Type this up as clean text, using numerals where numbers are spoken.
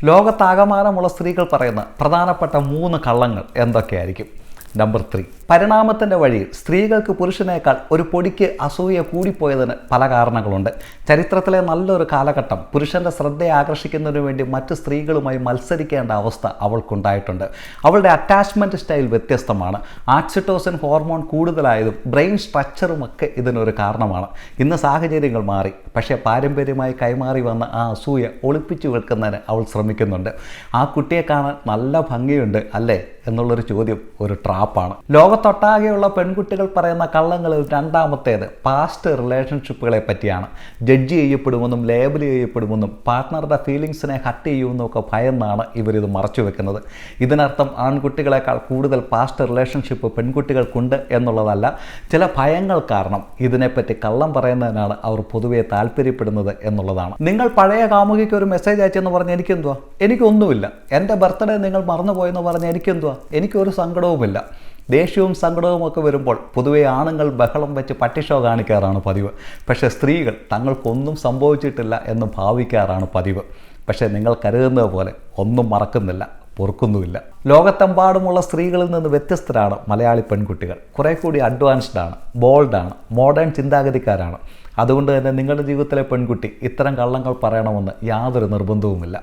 ലോകത്താകമാനമുള്ള സ്ത്രീകൾ പറയുന്ന പ്രധാനപ്പെട്ട 3 കള്ളങ്ങൾ എന്തൊക്കെയായിരിക്കും? നമ്പർ 3, പരിണാമത്തിൻ്റെ വഴിയിൽ സ്ത്രീകൾക്ക് പുരുഷനേക്കാൾ ഒരു പൊടിക്ക് അസൂയ കൂടിപ്പോയതിന് പല കാരണങ്ങളുണ്ട്. ചരിത്രത്തിലെ നല്ലൊരു കാലഘട്ടം പുരുഷൻ്റെ ശ്രദ്ധയെ ആകർഷിക്കുന്നതിന് വേണ്ടി മറ്റ് സ്ത്രീകളുമായി മത്സരിക്കേണ്ട അവസ്ഥ അവൾക്കുണ്ടായിട്ടുണ്ട്. അവളുടെ അറ്റാച്ച്മെൻറ്റ് സ്റ്റൈൽ വ്യത്യസ്തമാണ്. ഓക്സിറ്റോസിൻ ഹോർമോൺ കൂടുതലായതും ബ്രെയിൻ സ്ട്രക്ചറുമൊക്കെ ഇതിനൊരു കാരണമാണ്. ഇന്ന് സാഹചര്യങ്ങൾ മാറി, പക്ഷേ പാരമ്പര്യമായി കൈമാറി വന്ന ആ അസൂയ ഒളിപ്പിച്ചു വെക്കുന്നതിന് അവൾ ശ്രമിക്കുന്നുണ്ട്. ആ കുട്ടിയെ കാണാൻ നല്ല ഭംഗിയുണ്ട് അല്ലേ എന്നുള്ളൊരു ചോദ്യം ഒരു ട്രാപ്പാണ്. ലോകത്തൊട്ടാകെയുള്ള പെൺകുട്ടികൾ പറയുന്ന കള്ളങ്ങളിൽ രണ്ടാമത്തേത് പാസ്റ്റ് റിലേഷൻഷിപ്പുകളെ പറ്റിയാണ്. ജഡ്ജ് ചെയ്യപ്പെടുമെന്നും ലേബൽ ചെയ്യപ്പെടുമെന്നും പാർട്ട്ണറുടെ ഫീലിങ്സിനെ ഹർട്ട് ചെയ്യുമെന്നൊക്കെ ഭയന്നാണ് ഇവരിത് മറച്ചു വെക്കുന്നത്. ഇതിനർത്ഥം ആൺകുട്ടികളെക്കാൾ കൂടുതൽ പാസ്റ്റ് റിലേഷൻഷിപ്പ് പെൺകുട്ടികൾക്കുണ്ട് എന്നുള്ളതല്ല. ചില ഭയങ്ങൾ കാരണം ഇതിനെപ്പറ്റി കള്ളം പറയുന്നതിനാണ് അവർ പൊതുവെ താല്പര്യപ്പെടുന്നത് എന്നുള്ളതാണ്. നിങ്ങൾ പഴയ കാമുകിക്ക് ഒരു മെസ്സേജ് അയച്ചെന്ന് പറഞ്ഞ് എനിക്കെന്തുവാ? എനിക്കൊന്നുമില്ല. എൻ്റെ ബർത്ത്ഡേ നിങ്ങൾ മറന്നുപോയെന്ന് പറഞ്ഞ് എനിക്കെന്തുവാ? എനിക്കൊരു സങ്കടവുമില്ല. ദേഷ്യവും സങ്കടവും ഒക്കെ വരുമ്പോൾ പൊതുവെ ആണുങ്ങൾ ബഹളം വെച്ച് പട്ടിഷോ കാണിക്കാറാണ് പതിവ്. പക്ഷേ സ്ത്രീകൾ തങ്ങൾക്കൊന്നും സംഭവിച്ചിട്ടില്ല എന്ന് ഭാവിക്കാറാണ് പതിവ്. പക്ഷേ നിങ്ങൾ കരുതുന്നത് പോലെ ഒന്നും മറക്കുന്നില്ല, പൊറുക്കുന്നുമില്ല. ലോകത്തെമ്പാടുമുള്ള സ്ത്രീകളിൽ നിന്ന് വ്യത്യസ്തരാണ് മലയാളി പെൺകുട്ടികൾ. കുറേ കൂടി അഡ്വാൻസ്ഡാണ്, ബോൾഡാണ്, മോഡേൺ ചിന്താഗതിക്കാരാണ്. അതുകൊണ്ട് തന്നെ നിങ്ങളുടെ ജീവിതത്തിലെ പെൺകുട്ടി ഇത്തരം കള്ളങ്ങൾ പറയണമെന്ന് യാതൊരു നിർബന്ധവുമില്ല.